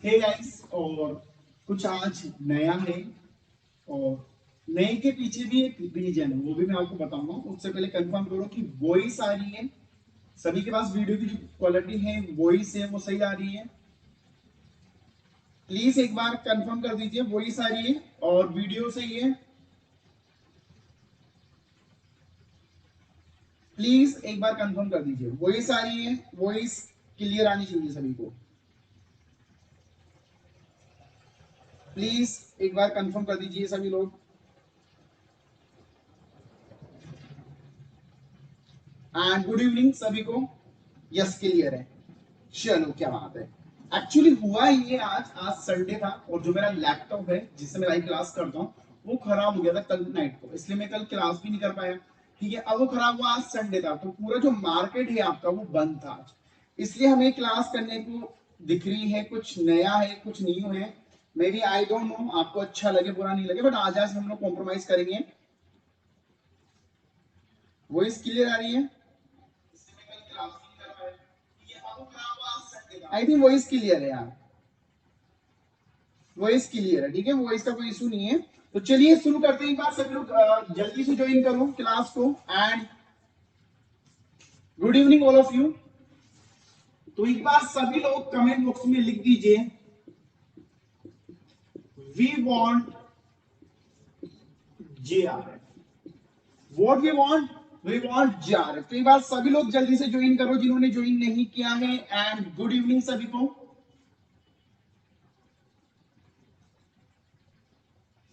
Hey guys, और कुछ आज नया है और नए के पीछे भी एक रीजन है, वो भी मैं आपको बताऊंगा। उससे पहले कंफर्म करो कि वॉइस आ रही है, सभी के पास वीडियो की जो क्वालिटी है वॉइस है वो सही आ रही है। प्लीज एक बार कंफर्म कर दीजिए वॉइस आ रही है और वीडियो सही है। प्लीज एक बार कंफर्म कर दीजिए वॉइस आ रही है, वॉइस क्लियर आनी चाहिए सभी को। प्लीज एक बार कंफर्म कर दीजिए सभी लोग। एंड गुड इवनिंग सभी को। यस क्लियर है, चलो क्या बात है। एक्चुअली हुआ ये आज संडे था और जो मेरा लैपटॉप है जिससे मैं लाइव क्लास करता हूँ वो खराब हो गया था कल नाइट को, इसलिए मैं कल क्लास भी नहीं कर पाया। ठीक है, अब वो खराब हुआ, आज संडे था तो पूरा जो मार्केट है आपका वो बंद था आज, इसलिए हमें क्लास करने को दिख रही है। कुछ नया है, कुछ न्यू है। Maybe I don't know आपको अच्छा लगे बुरा नहीं लगे, बट आज आज हम लोग कॉम्प्रोमाइज करेंगे। वॉइस क्लियर आ रही है? आई थिंक वॉइस क्लियर है यार, वॉइस क्लियर है। ठीक है, वॉइस का कोई इशू नहीं है। तो चलिए शुरू करते हैं। एक बार सभी लोग जल्दी से ज्वाइन करो क्लास को। And good evening all of you. तो एक बार सभी लोग कमेंट बॉक्स में लिख दीजिए, we want JRF। What we want? We want JRF। तो एक बार सभी लोग जल्दी से ज्वाइन करो जिन्होंने ज्वाइन नहीं किया है। एंड गुड इवनिंग सभी को।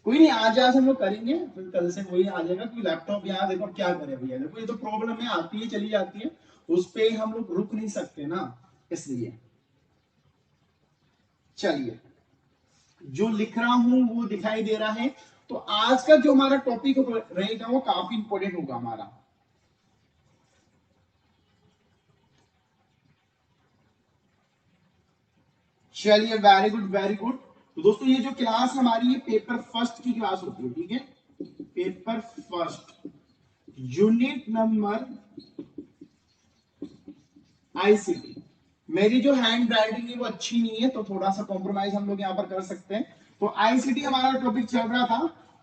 कोई नहीं, आज आज हम लोग करेंगे, फिर कल से वही आ जाएगा। कोई लैपटॉप यहाँ देखो क्या करे भैया, देखो ये तो प्रॉब्लम है, आती है चली जाती है, उस पे हम लोग रुक नहीं सकते ना, इसलिए। चलिए, जो लिख रहा हूं वो दिखाई दे रहा है। तो आज का जो हमारा टॉपिक रहेगा वो काफी इंपॉर्टेंट होगा हमारा। चलिए, वेरी गुड वेरी गुड। तो दोस्तों ये जो क्लास हमारी, ये पेपर फर्स्ट की क्लास होती है। ठीक है, paper first, unit number ICT। मेरी जो हैंड राइटिंग है वो अच्छी नहीं है, तो थोड़ा सा कॉम्प्रोमाइज हम लोग यहाँ पर कर सकते हैं। तो ICT हमारा टॉपिक चल रहा था,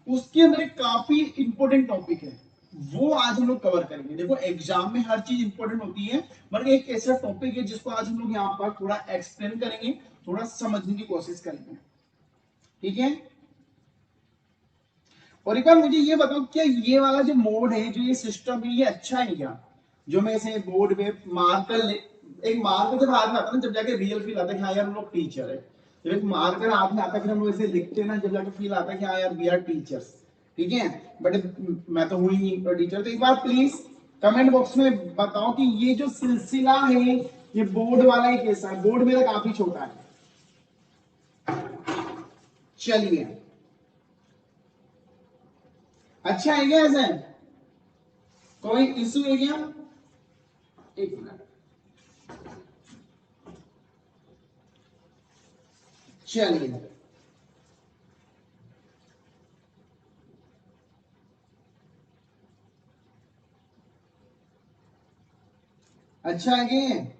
उसके अंदर एक काफी इंपॉर्टेंट टॉपिक है, वो आज हम लोग कवर करेंगे। देखो एग्जाम में हर चीज इंपॉर्टेंट होती है, मगर एक ऐसा टॉपिक है जिसको आज हम लोग यहाँ पर थोड़ा एक्सप्लेन करेंगे, थोड़ा समझने की कोशिश करेंगे। ठीक है, और एक बार मुझे ये बताओ, क्या ये वाला जो मोड है, जो ये सिस्टम है, ये अच्छा है क्या? जो मैं इसे बोर्ड पे मार्कर एक मार्कर जब हाथ में आता है ना, जब जाके रियल फील आता है कि हाँ यार हम लोग टीचर है। जब एक मार्कर हाथ में आता है, फिर हम लोग इसे लिखते हैं ना, जब जाके फील आता है कि हाँ यार वी आर टीचर्स। ठीक है, बट मैं तो हुई नहीं टीचर। तो एक बार प्लीज कमेंट बॉक्स में बताओ कि ये जो सिलसिला है, ये बोर्ड वाला ही कैसा है। बोर्ड मेरा काफी छोटा है। चलिए, अच्छा है क्या? ऐसा है, कोई इशू है क्या? एक मिनट, चलिए। अच्छा है कि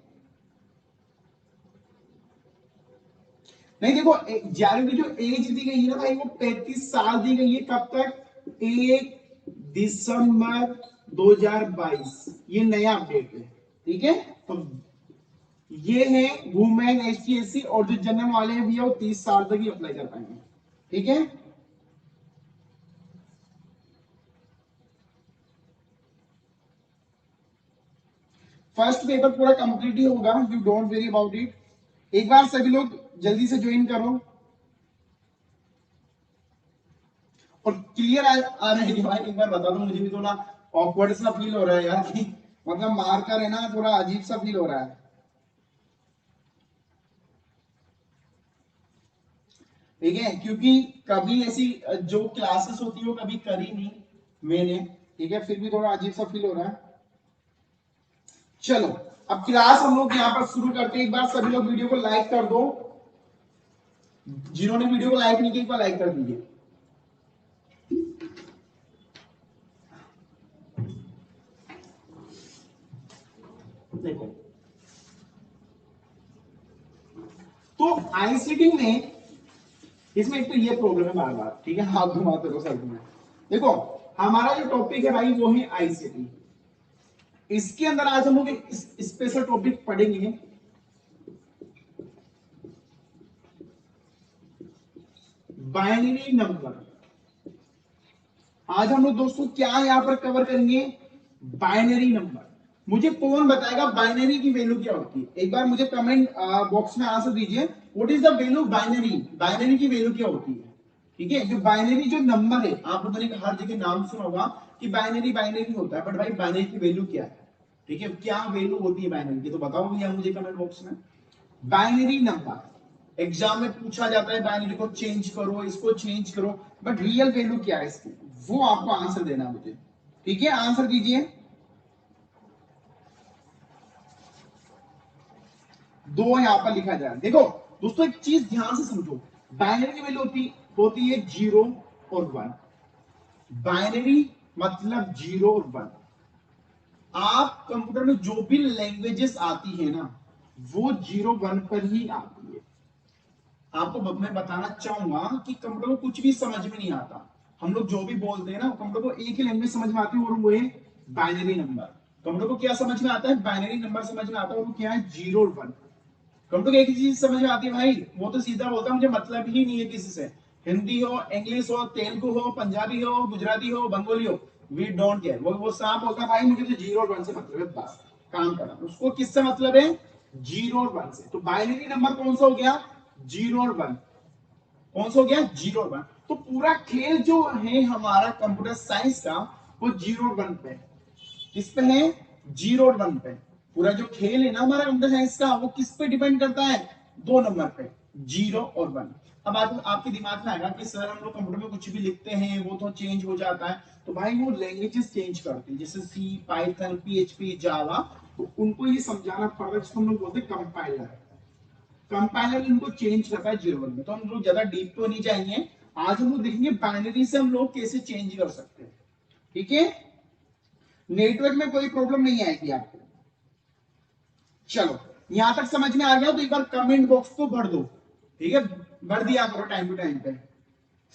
नहीं? देखो जारी की जो एज दी गई है ना भाई, वो 35 साल दी गई है। कब तक? 1 दिसंबर 2022, ये नया अपडेट है। ठीक है, तो ये है वुमेन HTSC, और जो जनरल वाले हैं भैया वो 30 साल तक ही अप्लाई कर पाएंगे। ठीक है, फर्स्ट पेपर पूरा कंप्लीट ही होगा, you don't very about it. एक बार सभी लोग जल्दी से ज्वाइन करो। और क्लियर आ रहा है कि भाई? एक बार बता दो, मुझे भी थोड़ा ऑकवर्ड सा फील हो रहा है यार कि मतलब मार्कर है ना, थोड़ा अजीब सा फील हो रहा है। ठीक है, क्योंकि कभी ऐसी जो क्लासेस होती है वो कभी करी नहीं मैंने। ठीक है, फिर भी थोड़ा अजीब सा फील हो रहा है। चलो, अब क्लास हम लोग यहाँ पर शुरू करते हैं। एक बार सभी लोग वीडियो को लाइक कर दो, जिन्होंने वीडियो को लाइक नहीं किया एक बार लाइक कर दीजिए। देखो, तो आईसीटी में इसमें एक तो ये प्रॉब्लम है बार बार, ठीक है, हाथ घुमाते रहो सर में। देखो हमारा जो टॉपिक है भाई वो है आईसीटी। इसके अंदर आज हम लोग एक स्पेशल टॉपिक पढ़ेंगे, बाइनरी नंबर। आज हम लोग दोस्तों क्या यहां पर कवर करेंगे, बाइनरी नंबर। मुझे कौन बताएगा बाइनरी की वैल्यू क्या होती है, एक बार मुझे कमेंट बॉक्स में आंसर दीजिए, what is the value binary, binary की वैल्यू क्या होती है। ठीक है, जो बाइनरी जो नंबर है, आप लोगों ने हर जगह नाम सुना होगा कि बाइनरी बाइनरी होता है, बट भाई बाइनरी की वैल्यू क्या है, ठीक है, क्या वैल्यू होती है बाइनरी की, तो बताओ भैया मुझे कमेंट बॉक्स में। बाइनरी नंबर एग्जाम में पूछा जाता है, बाइनरी को चेंज करो, इसको चेंज करो, बट रियल वैल्यू क्या है इसकी, वो आपको आंसर देना है मुझे। ठीक है, आंसर दीजिए। दो यहां पर लिखा जाए। देखो दोस्तों एक चीज ध्यान से समझो, बाइनरी की वैल्यू होती है 0 और 1। बाइनरी मतलब 0 और 1। आप कंप्यूटर में जो भी लैंग्वेजेस आती है ना, वो 0 1 पर ही आती है। आपको मैं बताना चाहूंगा कि कंप्यूटर को कुछ भी समझ में नहीं आता, हम लोग जो भी बोलते हैं ना, कंप्यूटर को एक ही लैंग्वेज समझ में आती है, और वो है बाइनरी नंबर। कंप्यूटर को क्या समझ में आता है, बाइनरी नंबर समझ में आता है, और वो क्या है 0 और 1। कंप्यूटर को एक ही चीज समझ में आती है भाई, वो तो सीधा बोलता है मुझे मतलब ही नहीं है किसी से, हिंदी हो, इंग्लिश हो, तेलुगु हो, पंजाबी हो, गुजराती हो, बंगाली हो, वी डोंट केयर। वो साफ बोलता है भाई मुझे तो 0 और 1 से मतलब है, बस काम करना। उसको किससे मतलब है, 0 और 1 से। तो बाइनरी नंबर कौन सा हो गया, 0 और 1। कौन सा हो गया, 0 और 1। तो पूरा खेल जो है हमारा कंप्यूटर साइंस का, वो 0 और 1 पे, किस पे है, 0 और 1 पे। पूरा जो खेल है ना हमारा कंप्यूटर साइंस का, वो किस पे डिपेंड करता है, दो नंबर पे, 0 और 1। अब आपके दिमाग में आएगा कि सर हम लोग कंप्यूटर में कुछ भी लिखते हैं वो तो चेंज हो जाता है, तो भाई वो लैंग्वेजेस चेंज करते हैं, जैसे सी, पाइथन, पीएचपी, जावा, तो उनको ये समझाना पड़ रहा है, जिसको हम लोग बोलते हैं कंपाइलर। कंपाइलर इनको चेंज करता है 0 1 में। तो हम लोग ज्यादा डीप तो नहीं जाएंगे, आज हम लोग देखेंगे बाइनरी से हम लोग कैसे चेंज कर सकते हैं। ठीक है, नेटवर्क में कोई प्रॉब्लम नहीं आएगी आपको। चलो यहां तक समझ में आ गया, तो एक बार कमेंट बॉक्स को भर दो। ठीक है, भर दिया करो टाइम टू टाइम पे।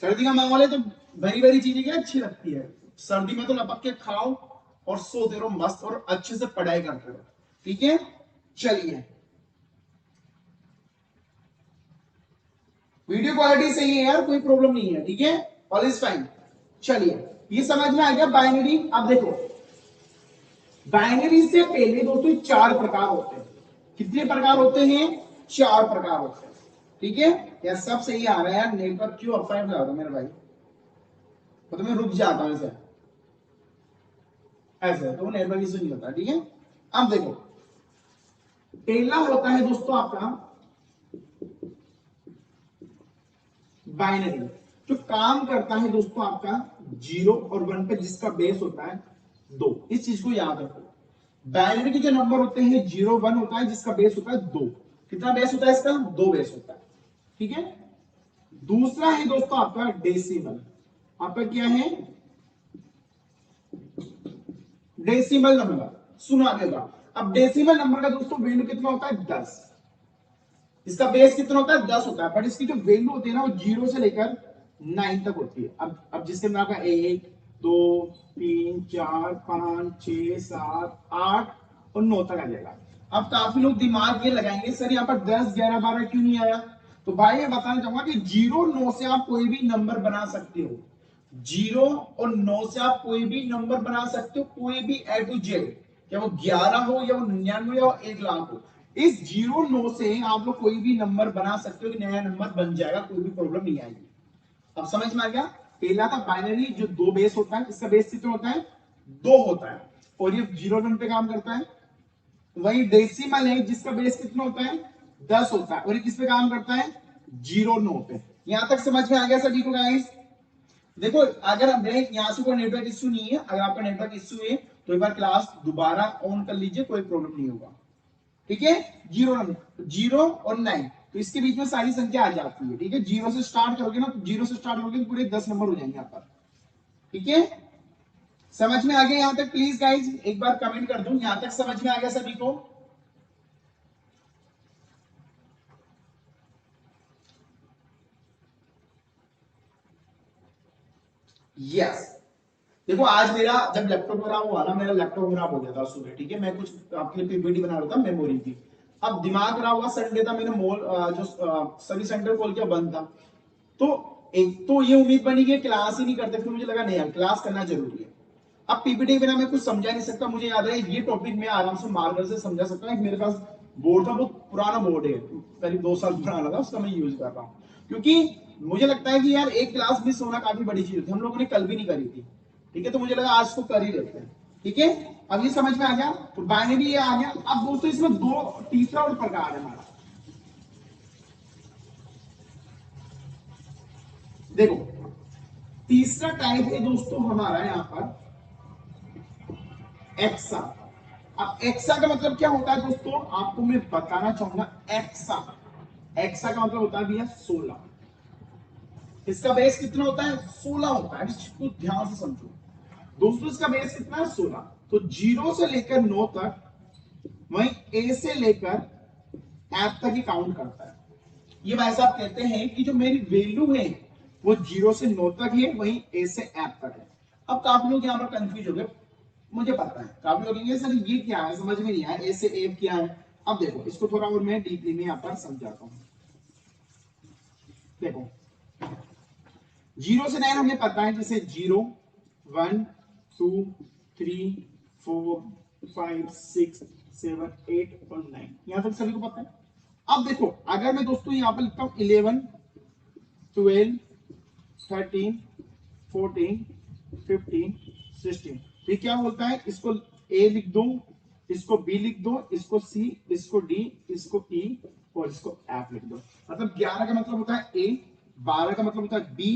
सर्दी का माहौल है तो भरी भरी चीजें क्या अच्छी लगती है, सर्दी में तो लपक के खाओ और सोते रहो मस्त, और अच्छे से पढ़ाई करते रहो। ठीक है, चलिए, वीडियो क्वालिटी सही है यार, कोई प्रॉब्लम नहीं है, ठीक है, ऑल इज फाइन। चलिए, ये समझ में आ गया बाइनरी। अब देखो बाइनरी से पहले दोस्तों चार प्रकार होते हैं। कितने प्रकार होते हैं, चार प्रकार होते हैं। ठीक है, यह सब सही आ रहा है यार, नेटवर्क क्यों अफवाह फैला दो मेरे भाई, तो मैं रुक जाता हूं ऐसे, ऐसे तो नेटवर्क इशू नहीं होता। ठीक है, अब देखो पहला होता है दोस्तों आपका बाइनरी, जो काम करता है दोस्तों आपका 0 और 1 पे, जिसका बेस होता है 2। इस चीज को याद रखो, बाइनरी के जो नंबर होते हैं 0 1 होता है, जिसका बेस होता है 2। कितना बेस होता है इसका, 2 बेस होता है। ठीक है, दूसरा है दोस्तों आपका डेसिमल। आपका क्या है, डेसिमल नंबर, सुना देगा। अब डेसिमल नंबर का दोस्तों वैल्यू कितना होता है, 10। इसका बेस कितना होता है, 10 होता है, बट इसकी जो वैल्यू होती है ना, वो 0 से लेकर 9 तक होती है। अब जिसके अंदर आपका 1 2 3 4 5 6 7 8 और 9 तक आ जाएगा। अब काफी लोग दिमाग ये लगाएंगे सर यहाँ पर 10 11 12 क्यों नहीं आया, तो भाई मैं बताना चाहूंगा कि 0 9 से आप कोई भी नंबर बना सकते हो। 0 और 9 से आप कोई भी नंबर बना सकते हो, कोई भी ए टू जेड, या वो 11 हो या वो 99 या 1 लाख हो। इस 0 9 से आप लोग कोई भी नंबर बना सकते हो, कि नया नंबर बन जाएगा, कोई भी प्रॉब्लम नहीं आएगी। अब समझ में आ गया, पहला था बाइनरी जो 2 बेस होता है, इसका बेस कितना होता है, 2 होता है, और ये 0 1 पे काम करता है। वही डेसिमल है जिसका बेस कितना होता है, 10 होता है, और ये किस पे काम करता है, 0 9 पे। यहां तक समझ में आ गया सभी को गाइस। देखो अगर हम यहाँ से कोई नेटवर्क इश्यू नहीं है, अगर आपका नेटवर्क इश्यू है तो एक बार क्लास दोबारा ऑन कर लीजिए, कोई प्रॉब्लम नहीं होगा। ठीक है, 0 और 9, तो इसके बीच में सारी संख्या आ जाती है। ठीक है, 0 से स्टार्ट करोगे ना, तो 0 से स्टार्ट करोगे तो पूरे 10 नंबर हो जाएंगे यहाँ पर। ठीक है, समझ में आ गया यहां तक, प्लीज गाइज एक बार कमेंट कर दूं, यहां तक समझ में आ गया सभी को। यस, देखो आज मेरा जब लैपटॉप खराब हुआ ना, मेरा लैपटॉप खराब हो गया था सुबह, ठीक है, मैं कुछ आपके लिए पीपीटी बना रहा था मेमोरी की। अब दिमाग खराब हुआ, संडे था, मैंने मॉल जो सर्विस सेंटर खोल के बंद था, तो एक तो ये उम्मीद बनी कि क्लास ही नहीं करते, फिर मुझे लगा नहीं यार क्लास करना जरूरी है। अब पीपीटी बिना मैं कुछ समझा नहीं सकता, मुझे याद है ये टॉपिक मैं आराम से मार्कर से समझा सकता हूँ। मेरे पास बोर्ड था, बहुत पुराना बोर्ड है, करीब 2 साल पुराना था, उसका मैं यूज कर रहा हूँ, क्योंकि मुझे लगता है कि यार एक क्लास मिस होना काफी बड़ी चीज होती है। हम लोगों ने कल भी नहीं करी थी, ठीक है, तो मुझे लगा आज तो कर ही लेते हैं, ठीक है। अब ये समझ में आ गया, तो बाइनरी ये आ गया। अब दोस्तों इसमें दो तीसरा और प्रकार है हमारा, देखो तीसरा टाइप है दोस्तों हमारा यहाँ पर एक्सा। अब एक्सा का मतलब क्या होता है दोस्तों, आपको मैं बताना चाहूंगा। एक्सा, एक्सा का मतलब होता है भैया 16। इसका बेस कितना होता है, 16 होता है, इसको ध्यान से समझो दोस्तों। इसका बेस कितना है, 16। तो 0 से लेकर 9 तक, वहीं ए से लेकर एफ तक ही काउंट करता है। ये भाई साहब कहते हैं कि जो मेरी वैल्यू है वो 0 से 9 तक है, वहीं ए से एफ तक है। अब काफी लोग यहाँ पर कंफ्यूज हो गए, मुझे पता है काफी लोग ये सर ये क्या है, समझ में नहीं आया, ए से एफ क्या है। अब देखो इसको थोड़ा और मैं डीपली में यहाँ पर समझाता हूँ। देखो 0 से 9 हमें पता है, जैसे 0 1 2 3 4 5 6 7 8 और 9, यहां तक सभी को पता है। अब देखो अगर मैं दोस्तों यहां पर लिखता हूं 11 12 13 14 15 16, ये क्या बोलता है, इसको ए लिख दो, इसको बी लिख दो, इसको सी, इसको डी, इसको ई और इसको एफ लिख दो। मतलब 11 का मतलब होता है ए, 12 का मतलब होता है बी,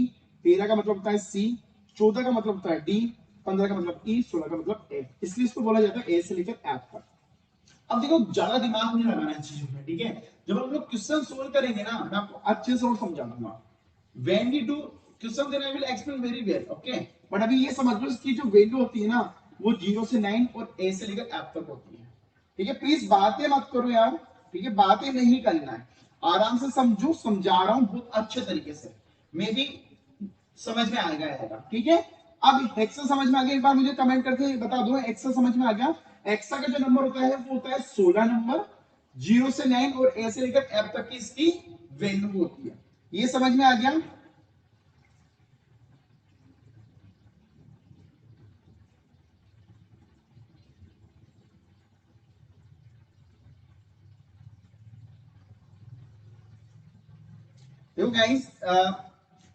13 का मतलब होता है सी, 14 का मतलब होता है डी, 15 का मतलब ई, 16 का मतलब ए, इसलिए इसको बोला जाता है ए से लेकर एफ तक। अब देखो ज्यादा दिमाग नहीं लगाना है चीजों में, ठीक है। जब हम लोग क्वेश्चन सोल्व करेंगे ना, मैं आपको अच्छे से और समझा दूंगा। when we do question then I will explain very well, okay। But अभी ये समझ लो इसकी जो वैल्यू होती है ना, वो 0 से 9 और ए से लेकर एफ तक होती है, ठीक है। प्लीज बातें मत करो यार, ठीक है, बातें नहीं करना है, आराम से समझो, समझा रहा हूं बहुत अच्छे तरीके से, मे भी समझ में आएगा, ठीक है। अब हेक्सा समझ में आ गया, एक बार मुझे कमेंट करके बता दो हेक्सा समझ में आ गया। हेक्सा का जो नंबर होता है वो होता है 16 नंबर, 0 से 9 और ए से लेकर एफ तक की इसकी वैल्यू होती है। ये समझ में आ गया। देखो गाइस,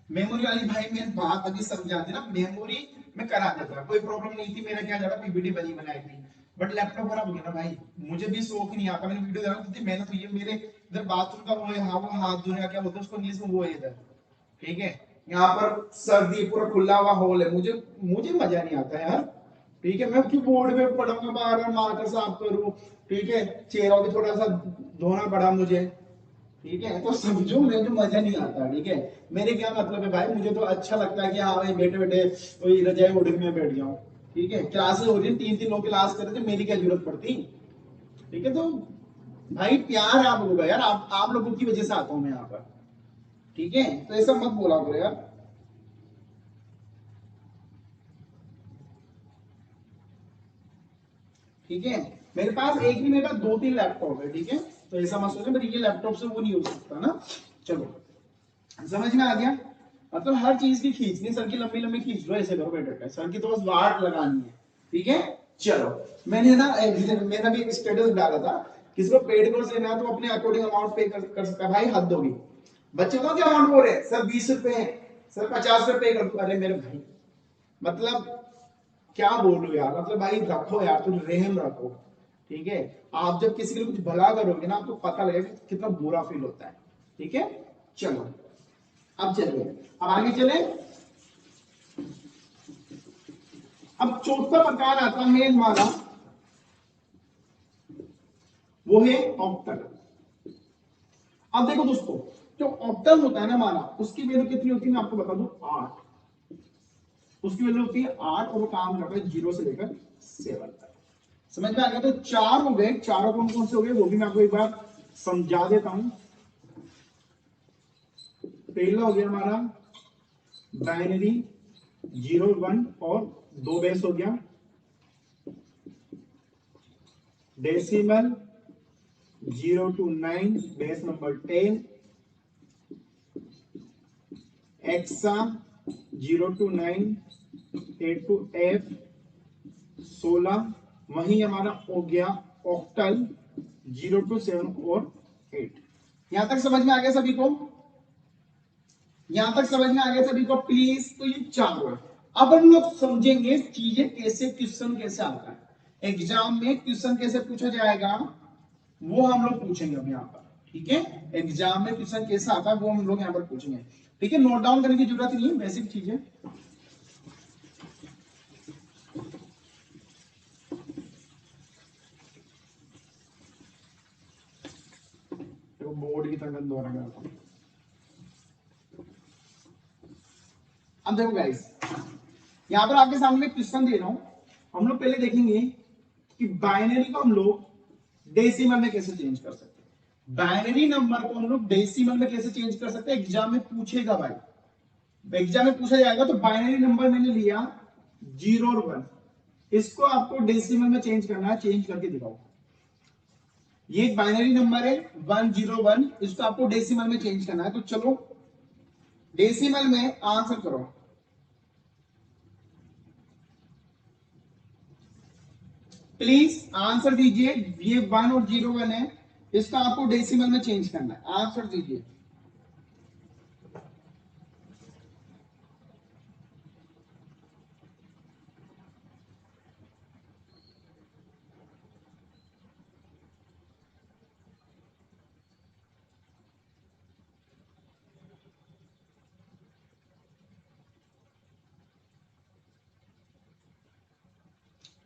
मेमोरी वाली भाई मैंने बात अभी समझाते ना, मेमोरी में करा देता, कोई प्रॉब्लम नहीं थी, मेरा क्या ज्यादा पीपीटी बनी बनाई थी। बट लैपटॉप खराब हो गया ना भाई, मुझे भी शौक नहीं आता, मैंने वीडियो डाला थी, मैंने तो ये मेरे इधर बाथरूम का वो है, हाँ वो हाथ धोने का क्या बोलते हैं उसको इंग्लिश में, वो है इधर, ठीक है। यहाँ पर सर्दी पूरा खुला हुआ हॉल है, मुझे मुझे मजा नहीं आता यार, ठीक है। मैं क्यों बोर्ड में पढ़ूंगा, बार बार मार्कर साफ करूं, ठीक है, चेहरा भी थोड़ा सा धोना पड़ा मुझे, ठीक है। तो समझो मुझे मजा नहीं आता, ठीक है। मेरे क्या मतलब है भाई, मुझे तो अच्छा लगता है कि हाँ भाई बैठे बैठे कोई रजाई ओढ़ के मैं बैठ जाऊं, ठीक है। क्लासेस हो रही 3 3 लोग क्लास कर रहे थे, मेरी क्या जरूरत पड़ती, ठीक है। तो भाई प्यार है आप लोगों का यार, आप लोगों की वजह से आता हूं मैं यहाँ पर, ठीक है। तो ऐसा मत बोला करो यार, ठीक है। मेरे पास एक ही, मेरे पास 2 3 लैपटॉप है, ठीक है। तो ऐसा मत सोचो मेरी ये लैपटॉप से वो नहीं हो सकता ना। चलो समझ में आ गया। मतलब हर चीज की खींचनी, सर की लंबी लंबी खींच लो, ऐसे करो बेटा, सर की तो बस वाट लगानी है, ठीक है। चलो मैंने ना मेरा भी एक स्टेटस डाला था, किसी को पेड कोर्स लेना है तो अपने अकॉर्डिंग अमाउंट पे कर सकता है, भाई हद होगी। बच्चे को क्या अमाउंट बोल रहे हैं, सर 20 रुपए है, सर 50 रुपए कर दो, अरे मेरे भाई मतलब क्या बोलूं यार, मतलब भाई रखो यार, तुम रहम रखो, ठीक है। आप जब किसी के लिए कुछ भला करोगे ना, आपको पता लगेगा कि कितना बुरा फील होता है, ठीक है। चलो अब चलिए, अब आगे चले। अब चौथा प्रकार आता है हमारा, वो है ऑक्टल। अब देखो दोस्तों, जो ऑक्टल होता है ना हमारा, उसकी वैल्यू कितनी होती है मैं आपको बता दूं, 8। उसकी वैल्यू होती है 8 और वो काम करता है 0 से लेकर 7 तक। समझ में आ गया। तो 4 हो गए, चारों कौन कौन से हो गए वो भी मैं आपको एक बार समझा देता हूं। पहला हो गया हमारा बाइनरी, 0 1 और 2 बेस हो गया, decimal 0 to 9 base number 10, hexa 0 to 9 A to F 16, वही हमारा हो गया ऑक्टल 0 to 7 और 8। यहां तक समझ में आ गया सभी को? यहां तक समझ में आ गया सभी को प्लीज? तो ये चारों है। अब हम लोग समझेंगे चीजें कैसे, क्वेश्चन कैसे आता है एग्जाम में, क्वेश्चन कैसे पूछा जाएगा वो हम लोग पूछेंगे अब यहाँ पर। ठीक है, एग्जाम में क्वेश्चन कैसा आता है वो हम लोग यहाँ पर पूछेंगे। ठीक है, नोट डाउन करने की जरूरत नहीं है, बेसिक चीजें। तो बोर्ड की तरह दोहरा करता हूं। अब देखो गाइस, यहां पर आपके सामने क्वेश्चन दे रहा हूं। हम लोग पहले देखेंगे कि बाइनरी को हम लोग डेसिमल में कैसे चेंज कर सकते हैं। बाइनरी नंबर को हम लोग डेसिमल में कैसे चेंज कर सकते हैं, एग्जाम में पूछेगा भाई, एग्जाम में पूछा जाएगा। तो बाइनरी नंबर मैंने लिया 0 और 1, इसको आपको डेसिमल में चेंज करना है, चेंज करके दिखाओ। ये एक बाइनरी नंबर है 101, इसको आपको डेसिमल में चेंज करना है। तो चलो डेसिमल में आंसर करो। प्लीज आंसर दीजिए। ये 1 और 01 है, इसको आपको डेसिमल में चेंज करना है, आंसर दीजिए।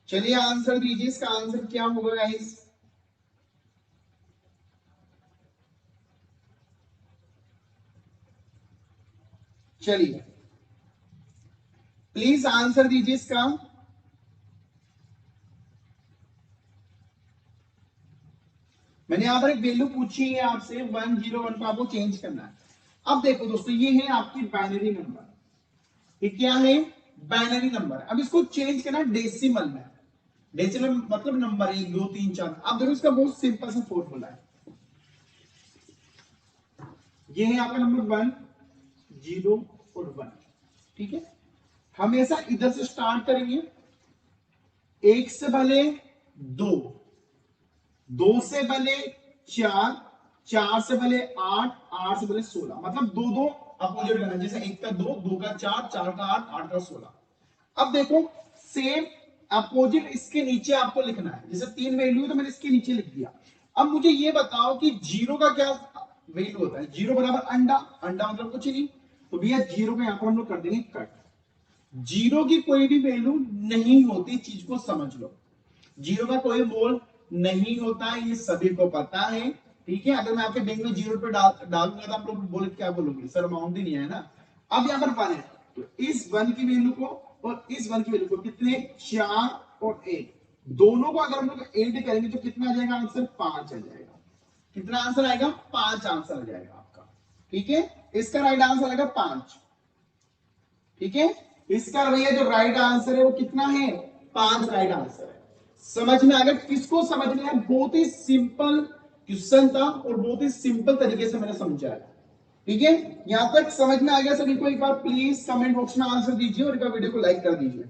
चलिए आंसर दीजिए, इसका आंसर क्या होगा गाइस? चलिए प्लीज आंसर दीजिए इसका। मैंने यहां पर एक वैल्यू पूछी है आपसे 101 को आपको चेंज करना है। अब देखो दोस्तों, ये है आपकी बाइनरी नंबर, ये क्या है? Binary number. अब इसको चेंज करना डेसिमल में। डेसिमल मतलब नंबर 1 2 3 4। अब देखो इसका बहुत सिंपल सा फॉर्मूला है। ये है आपका नंबर 1 0 और 1। ठीक है, हमेशा इधर से स्टार्ट करेंगे। 1 से पहले 2, 2 से पहले 4, 4 से पहले 8, 8 से पहले 16। मतलब दो दो अपोजिट करना, जैसे 1 का 2, 2 का 4, 4 का 8, 8 का 16। अब देखो सेम अपोजिट इसके नीचे आपको लिखना है। जैसे 3 वैल्यू है तो मैंने इसके नीचे लिख दिया। अब मुझे ये बताओ कि जीरो का क्या वैल्यू होता है? जीरो बराबर अंडा, अंडा मतलब कुछ नहीं। तो भैया जीरो का यहां पर हम लोग कर देंगे कट। जीरो की कोई भी वैल्यू नहीं होती, चीज को समझ लो। जीरो का कोई मोल नहीं होता, ये सभी को पता है। ठीक है, अगर मैं आपके बैंक में जीरो पे डालूंगा तो आप लोग बोले क्या बोलोगे, सर अमाउंट ही नहीं है ना। अब यहाँ पर 1 है, तो इस 1 की वैल्यू को और इस 1 की वैल्यू को कितने, 4 और 8, दोनों को अगर हम लोग ऐड करेंगे तो कितना आ जाएगा आंसर? 5 आ जाएगा। कितना आंसर आएगा? 5 आंसर आ जाएगा आपका। ठीक है, इसका राइट आंसर आएगा 5। ठीक है, इसका भैया जो राइट आंसर है वो कितना है? 5 राइट आंसर है। समझ में आ गया? किसको समझ में आया? बहुत ही सिंपल क्वेश्चन था और बहुत ही सिंपल तरीके से मैंने समझाया। ठीक है, यहां तक समझ में आ गया सभी को? एक बार प्लीज कमेंट बॉक्स में आंसर दीजिए और एक बार वीडियो को लाइक कर दीजिए।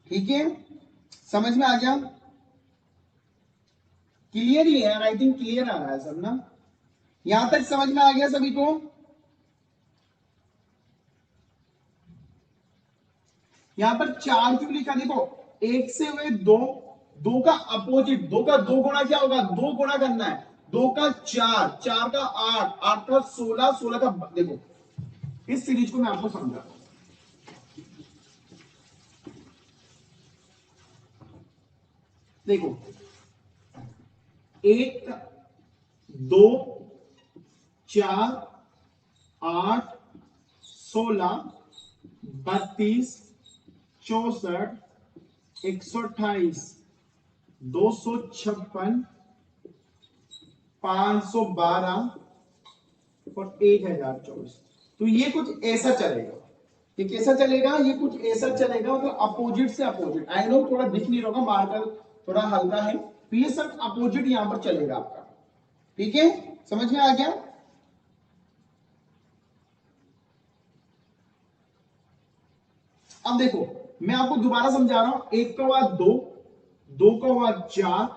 ठीक है, समझ में आ गया? क्लियर ही है, आई थिंक क्लियर आ रहा है सब ना। यहां तक समझ में आ गया सभी को? यहां पर 4 क्यों लिखा? देखो 1 से हुए 2, 2 का अपोजिट, 2 का 2 गुणा क्या होगा? 2 गुणा करना है। 2 का 4, 4 का 8, 8 का 16, 16 का देखो इस सीरीज को मैं आपको समझा। देखो 1 2 4 8 16, 32, 64, 128, 256, 512 और 1024। तो ये कुछ ऐसा चलेगा। ये कैसा चलेगा? ये कुछ ऐसा चलेगा, मतलब अपोजिट से अपोजिट। आई नो थोड़ा दिख नहीं रहा, मार्कर थोड़ा हल्का है, तो ये सब अपोजिट यहां पर चलेगा आपका। ठीक है, समझ में आ गया? अब देखो, मैं आपको दोबारा समझा रहा हूं। 1 का हुआ 2, 2 का हुआ 4,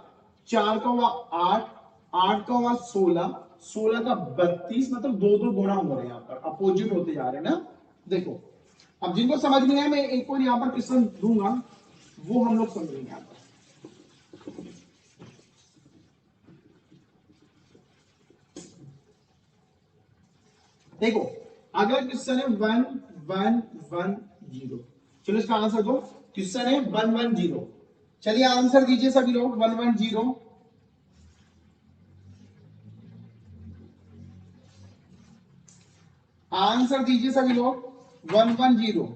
4 का हुआ 8, 8 का हुआ 16, 16 का 32, मतलब दो दो गुणा हो रहे हैं, यहाँ पर अपोजिट होते जा रहे हैं ना। देखो, अब जिनको समझ में है, मैं एक और यहाँ पर क्वेश्चन दूंगा, वो हम लोग समझेंगे यहाँ पर। देखो, अगला क्वेश्चन है 1110। चलो इसका आंसर दो। क्वेश्चन है 110। चलिए आंसर दीजिए सभी लोग। 110 आंसर दीजिए सभी लोग। 110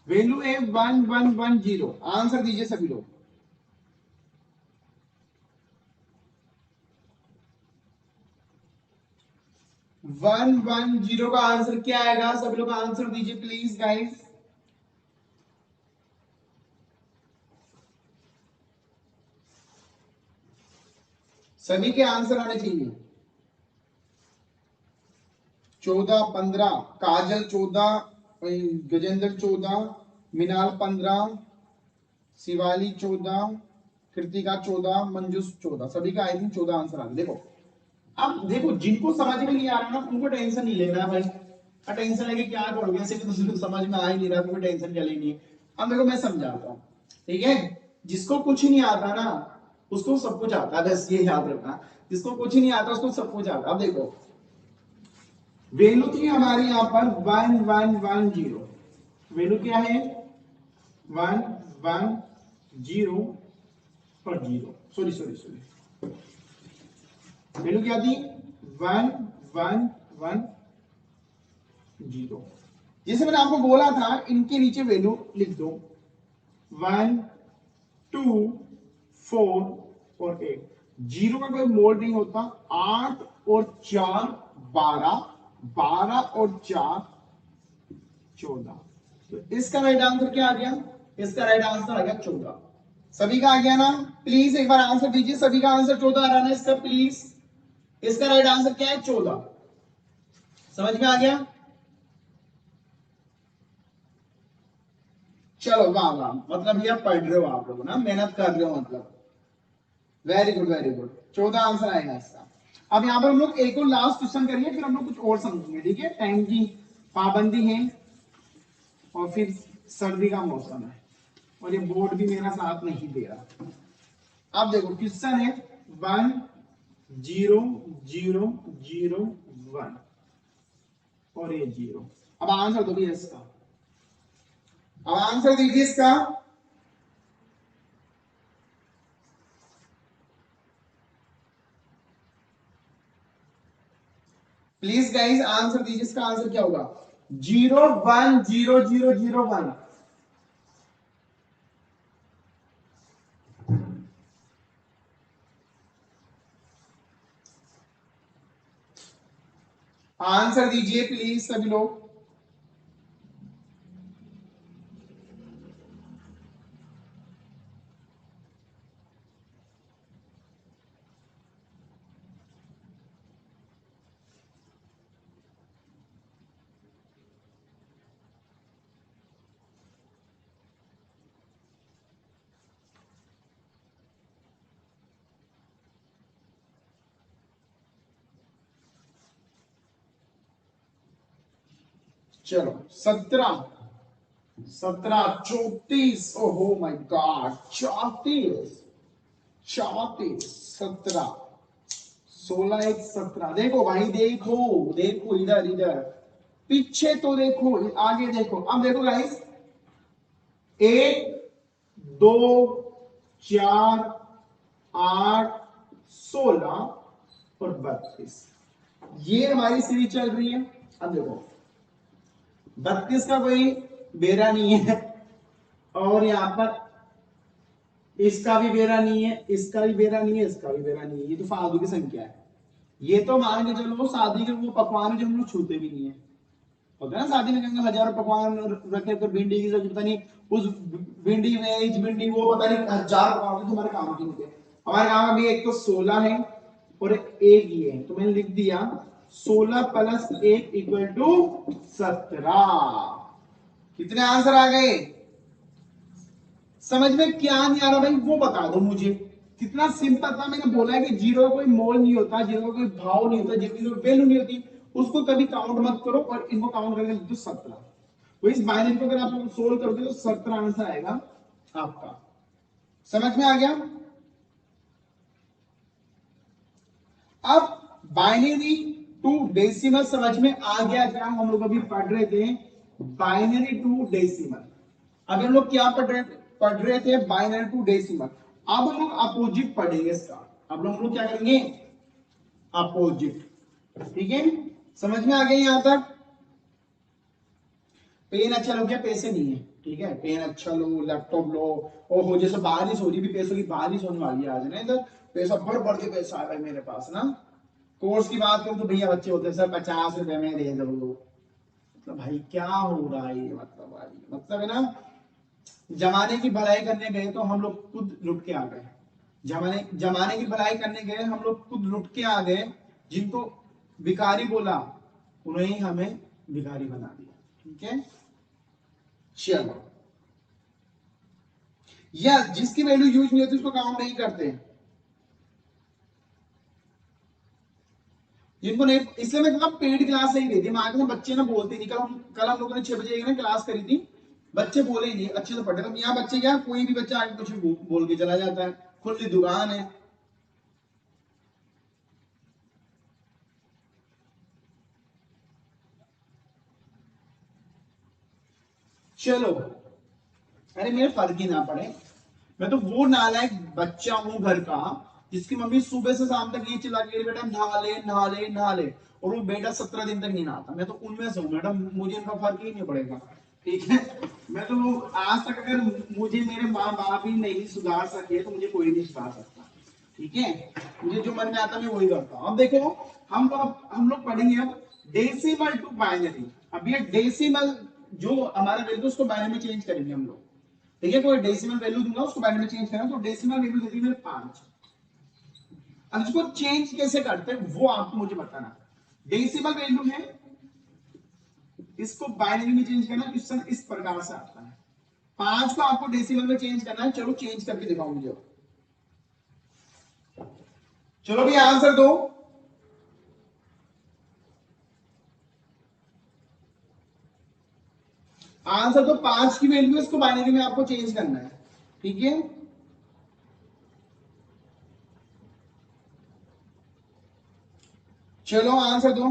वैल्यू है 1110। आंसर दीजिए सभी लोग। 110 का आंसर क्या आएगा? सभी लोग आंसर दीजिए प्लीज गाइस। सभी के आंसर आने चाहिए। 14, 15, काजल 14, गजेंद्र 14, मिनाल 15, शिवाली 14, कृतिका 14, मंजूस 14। सभी का आई थिंक 14 आंसर आ गया। देखो, अब देखो, जिनको समझ में नहीं आ रहा ना, उनको टेंशन नहीं लेना भाई। टेंशन लेके क्या करोगे? ऐसे तो समझ में आ ही नहीं रहा, तो टेंशन क्या लेनी है। अब देखो, मैं समझाता हूँ, ठीक है? जिसको कुछ नहीं आता ना, उसको सब कुछ आता है, बस ये याद रखना। जिसको कुछ नहीं आता, उसको सब कुछ आता है। अब देखो, वैल्यू थी हमारी यहां पर 1110। वैल्यू क्या है? 110 और 0। सॉरी सॉरी सॉरी, वैल्यू क्या थी? 1110। जैसे मैंने आपको बोला था, इनके नीचे वैल्यू लिख दो। 1, 2, 4 और 8। 0 का कोई मोड नहीं होता। 8 और 4 12, 12 और 4 14। तो इसका राइट आंसर क्या आ गया? इसका राइट आंसर आ गया 14। सभी का आ गया ना? प्लीज एक बार आंसर दीजिए। सभी का आंसर 14 आ रहा है इसका, प्लीज। इसका राइट आंसर क्या है? 14। समझ में आ गया? चलो, वाह वाह, मतलब ये पढ़ रहे हो आप लोग ना, मेहनत कर रहे हो मतलब। Very good very good. 14 answer आएगा इसका। अब यहाँ पर हम लोग एक और लास्ट क्वेश्चन करिए, फिर हम लोग कुछ और समझेंगे। ठीक है, टाइम की पाबंदी है और फिर सर्दी का मौसम है, और ये बोर्ड भी मेरा साथ नहीं दे रहा। अब देखो, क्वेश्चन है 10001 और ये 0। अब आंसर दो भैया इसका। अब आंसर दीजिए इसका। प्लीज गाइस आंसर दीजिए। इसका आंसर क्या होगा? 010001। आंसर दीजिए प्लीज सभी लोग। चलो, 17, 34। ओहो माय गॉड, 34, 34, 17, 16, 1, 17। देखो भाई, देखो देखो, इधर इधर पीछे तो देखो, आगे देखो। अब देखो गाइस, 1, 2, 4, 8, 16 और 32। ये हमारी सीरीज चल रही है। अब देखो 32 का कोई बेरा नहीं है, और यहाँ पर इसका भी बेरा नहीं है, इसका भी बेरा नहीं है, इसका भी बेरा नहीं है। ये तो फालतू की संख्या है। ये तो मान के चलो शादी के वो पकवान जो हम लोग छूते भी नहीं है। होता है ना शादी में कहेंगे हजारों पकवान रखे, तो भिंडी की सब्जी पता नहीं, उस भिंडी वेज भिंडी वो पता नहीं हजार पकवान तुम्हारे काम की होते हैं। हमारे काम अभी एक तो 16 है और एक ही है, तो मैंने लिख दिया 16 प्लस 1 इक्वल टू 17। कितने आंसर आ गए? समझ में क्या नहीं आ रहा भाई वो बता दो मुझे। कितना सिंपल था, मैंने बोला है कि जीरो का कोई मोल नहीं होता, जीरो का कोई भाव नहीं होता, जीरो की वैल्यू नहीं होती, उसको कभी काउंट मत करो और इनको काउंट करके लिख दो 17। तो इस बाइनरी को अगर आप लोग सोल्व करते तो 17 आंसर आएगा आपका। समझ में आ गया? अब बाइनरी टू डेसिमल समझ में आ गया क्या? हम लोग अभी पढ़ रहे थे बाइनरी टू डेसिमल। अभी हम लोग क्या पढ़ रहे थे? Binary to decimal. अब हम लोग अपोजिट पढ़ेंगे इसका। अब हम लोग क्या करेंगे? अपोजिट। ठीक है, समझ में आ गया यहां तक? पेन अच्छा लो, क्या पैसे नहीं है? ठीक है, पेन अच्छा लो, लैपटॉप लो। ओहो, जैसे बारिश हो रही, भी पैसों की बारिश होने वाली है आज ना इधर। पैसा बढ़ के पैसा आ रहा है मेरे पास ना। कोर्स की बात करूं तो भैया बच्चे होते हैं सर 50 रुपए में दे दो। मतलब भाई क्या हो रहा है ये? मतलब भाई मतलब है ना, जमाने की भलाई करने गए तो हम लोग खुद लुट के आ गए। जमाने की भलाई करने गए हम लोग खुद लुट के आ गए। जिनको भिखारी बोला उन्हें ही हमें भिखारी बना दिया। ठीक है, चलो। या जिसकी वैल्यू यूज नहीं होती उसको काउंट नहीं करते। जिनको नहीं, इसलिए मैं कहता पेड क्लास ही देती। मैं आगे बच्चे ना बोलते नहीं। कल हम लोगों ने 6 बजे ना क्लास करी थी, बच्चे बोले ही नहीं, अच्छे से पढ़े। तो यहाँ बच्चे क्या, कोई भी बच्चा आगे कुछ भी बोल के चला जाता है। खुली दुकान है। चलो, अरे मेरे फर्क ही ना पड़े। मैं तो वो नालायक बच्चा हूं घर का जिसकी मम्मी सुबह से शाम तक ये चिल्ला के बेटा नहा ले नहा ले नहा ले, और वो बेटा 17 दिन तक नहीं नहाता। मैं तो उनमें से हूँ मैडम, मुझे इनका फर्क ही नहीं पड़ेगा। ठीक है, मैं तो आज तक अगर मुझे मेरे माँ बाप ही नहीं सुधार सके तो मुझे कोई नहीं सुधार सकता। ठीक है, मुझे जो मन में आता मैं वही करता हूँ। अब देखो हम लोग पढ़ेंगे अब डेसिमल टू बाइनरी। अब ये डेसिमल जो हमारा वैल्यू उसको बाइनरी में चेंज करेंगे हम लोग। ठीक है, कोई डेसिमल वैल्यू दूंगा उसको बाइनरी में चेंज करना, तो डेसिमल वैल्यू देती है 5। अब इसको चेंज कैसे करते हैं वो आपको मुझे बताना। डेसिमल वैल्यू है, इसको बाइनरी में चेंज करना क्वेश्चन इस प्रकार से आता है। 5 को आपको डेसिमल में चेंज करना है। चलो चेंज करके दिखाओ मुझे। चलो भैया आंसर दो। आंसर तो 5 की वैल्यू है, इसको बाइनरी में आपको चेंज करना है। ठीक है, चलो आंसर दो।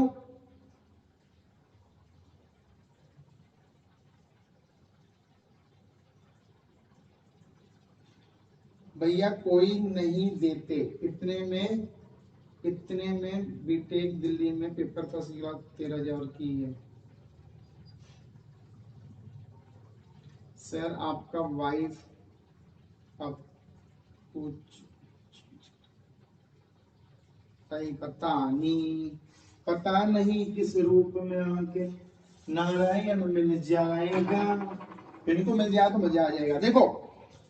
भैया कोई नहीं देते। इतने में बीटेक दिल्ली में पेपर फर्स्ट क्लास 13,000 की है। सर आपका वाइफ अब कुछ पता नहीं किस रूप में आके नारायण मिल जाएगा। इनको मिल जाए तो मजा आ जाएगा। देखो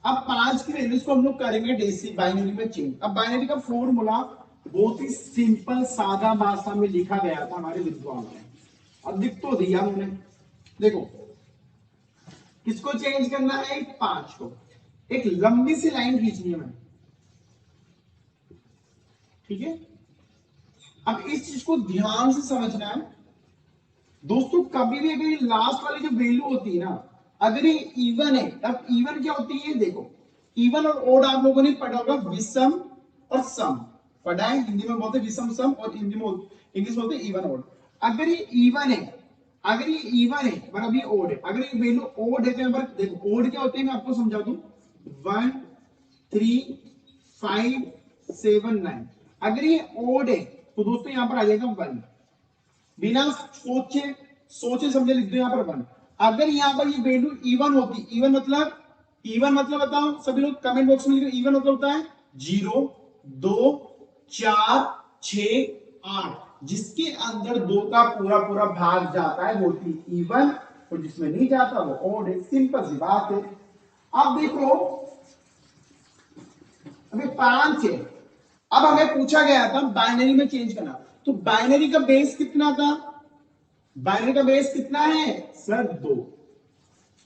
अब 5 की वैल्यूज को हम लोग करेंगे डेसी बाइनरी में चेंज। अब बाइनरी का फॉर्मूला बहुत ही सिंपल सादा भाषा में लिखा गया था हमारे विद्वान ने। अब लिख तो दिया उन्होंने। देखो किसको चेंज करना है? 5 को। एक लंबी सी लाइन खींचनी है। ठीक है, अब इस चीज को ध्यान से समझना है दोस्तों। कभी भी अगर लास्ट वाली जो वैल्यू होती है ना, अगर ये इवन है, अब इवन क्या होती है देखो। इवन और ओड आप लोगों ने पढ़ा होगा, विषम और सम पढ़ा है। हिंदी में बोलते विषम सम, और हिंदी में इंग्लिश बोलते इवन ओड। अगर ये इवन है, अगर ये इवन है पर अभी ओड है, अगर ये वैल्यू ओड है तो यहाँ पर देखो ओड क्या होते हैं मैं आपको समझा दूं। 1 3 5 7 9। अगर ये ओड है तो दोस्तों यहां पर आ जाएगा 1। बिना सोचे सोचे समझे लिख दो यहाँ पर 1। अगर यहाँ पर ये वैल्यू इवन होती, इवन मतलब बताओ सभी लोग कमेंट बॉक्स में लिखो, इवन मतलब होता है 0 2 4 6 8, जिसके अंदर 2 का पूरा पूरा भाग जाता है वो होती इवन, और जिसमें नहीं जाता वो ऑड है। सिंपल सी बात है। अब देखो अभी 5 है, अब हमें पूछा गया था बाइनरी में चेंज करना, तो बाइनरी का बेस कितना था, बाइनरी का बेस कितना है सर 2,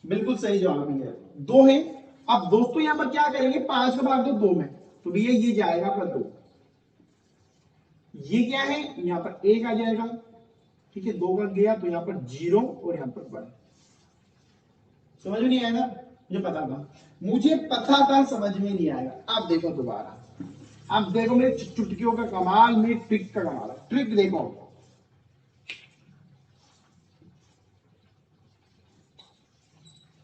बिल्कुल सही जवाब है 2 है। अब दोस्तों यहां पर क्या करेंगे, 5 का भाग दो 2 में, तो भैया ये जाएगा पर 2, ये क्या है यहां पर 1 आ जाएगा, ठीक है 2 का गया तो यहां पर 0 और यहां पर 1। समझ में नहीं आएगा, मुझे पता था समझ में नहीं आएगा। अब देखो दोबारा, अब देखो मेरे चुटकियों का कमाल, मेरी ट्रिक का कमाल, ट्रिक देखो।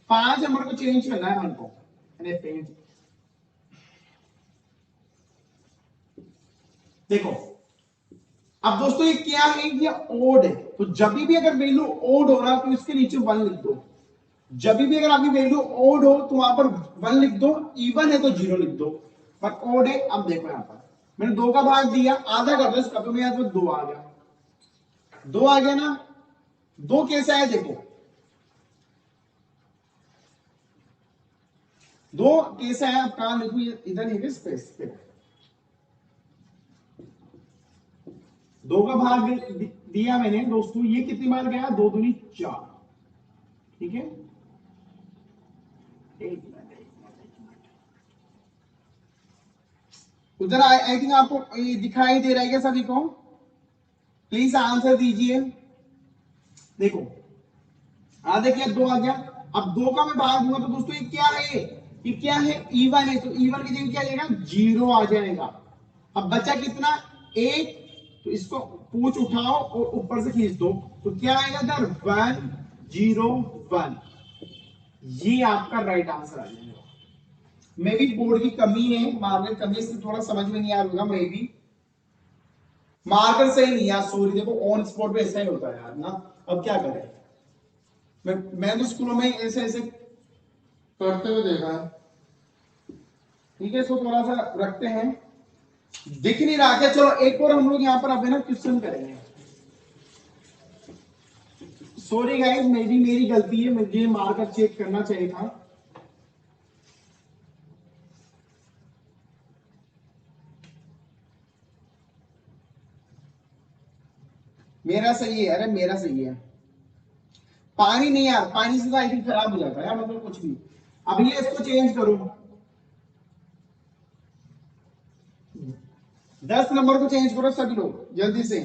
5 नंबर को चेंज करना है मन को, देखो अब दोस्तों ये क्या है, ये ओड है, तो जब भी अगर वैल्यू ओड हो रहा तो इसके नीचे 1 लिख दो, जब भी अगर आपकी वैल्यू ओड हो तो वहां पर 1 लिख दो, इवन है तो 0 लिख दो, पर ओड है। अब देखो यहां पर मैंने 2 का भाग दिया, आधा कर दो इसका, तो मेरे हाथ में 2 आ गया, 2 आ गया ना, 2 कैसा है देखो, 2 कैसा है, आप कहां लिखू, इधर नहीं स्पेस पे, 2 का भाग दिया मैंने दोस्तों, ये कितनी बार गया, 2 दूनी 4, ठीक है। एक मिनट, उधर आई थिंक आपको ये दिखाई दे रहा है क्या सभी को, प्लीज आंसर दीजिए। देखो आधे क्या 2 आ गया, अब 2 का मैं भाग दूंगा तो दोस्तों ये क्या है, ये क्या है इवन है, तो इवन की जगह क्या आ जाएगा 0 आ जाएगा। अब बचा कितना 1, तो इसको पूछ उठाओ और ऊपर से खींच दो, तो क्या आएगा इधर 1 0 1, ये आपका राइट आंसर आ जाएगा। मे भी बोर्ड की कमी है, मार्कर कमी से थोड़ा समझ में नहीं आ रहा, मे भी मार्कर सही नहीं यार, सॉरी, देखो ऑन स्पॉट पे ऐसा ही होता है यार ना, अब क्या करें, मैं तो स्कूलों में ऐसे ऐसे करते हुए देखा है, ठीक है, इसको थोड़ा सा रखते हैं, दिख नहीं रहा क्या, चलो एक और हम लोग यहाँ पर अब है ना क्वेश्चन करेंगे। सॉरी गाइस, मेरी गलती है, मुझे मार्कर चेक करना चाहिए था। मेरा सही है, अरे मेरा सही है, पानी नहीं यार, पानी से तो आई थिंक खराब हो जाता है यार, मतलब कुछ भी। अब ये इसको चेंज करो, 10 नंबर को चेंज करो सभी लोग जल्दी से,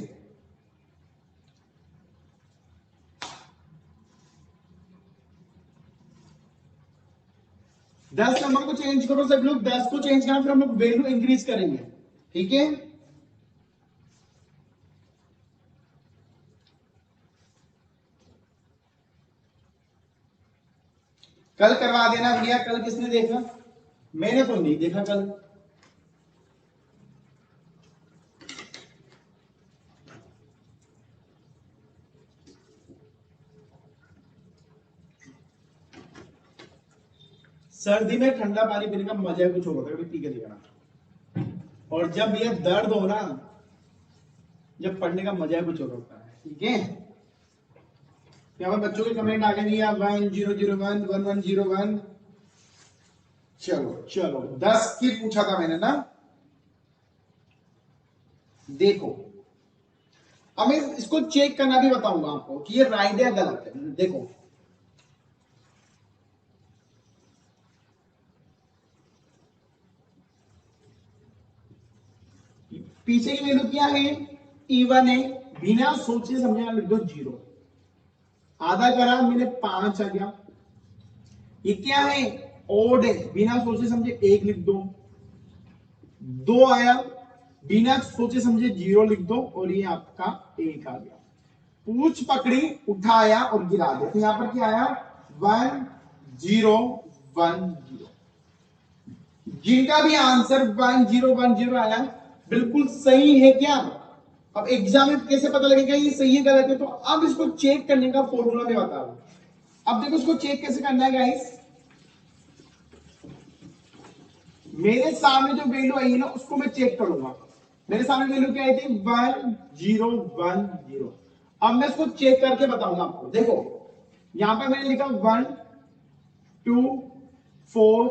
दस नंबर को चेंज करो सभी लोग, 10 को चेंज करना, फिर हम लोग वैल्यू इंक्रीज करेंगे, ठीक है। कल करवा देना भैया, कल किसने देखा, मैंने तो नहीं देखा कल। सर्दी में ठंडा पानी पीने का मजा कुछ और होता है, कभी पी के देखना, और जब ये दर्द हो ना, जब पढ़ने का मजा कुछ और होता है, ठीक है। यहाँ पर बच्चों के कमेंट आ गए नहीं, 1001 1101, चलो चलो 10 की पूछा था मैंने ना, देखो अब मैं इसको चेक करना भी बताऊंगा आपको कि ये राइट है या गलत है। देखो पीछे की वैल्यू क्या है, इवन है, बिना सोचे समझे लिख दो 0, आधा करा मैंने 5 आ गया, ये क्या है ओड है, बिना सोचे समझे 1 लिख दो, 2 आया, बिना सोचे समझे 0 लिख दो, और ये आपका 1 आ गया। पूछ पकड़ी, उठाया और गिरा दिया, तो यहां पर क्या आया 1 0 1 0, जिनका भी आंसर 1 0 1 0 आया बिल्कुल सही है क्या, अब एग्जाम में कैसे पता लगेगा ये सही है गलत है, तो अब इसको चेक करने का फॉर्मूला मैं बता रहा हूं। अब देखो इसको चेक कैसे करना है गाइस। मेरे सामने जो वैल्यू आई है ना उसको मैं चेक करूंगा। मेरे सामने वैल्यू क्या आई थी 1010। अब मैं इसको चेक करके बताऊंगा आपको। देखो यहां पर मैंने लिखा 1 2 4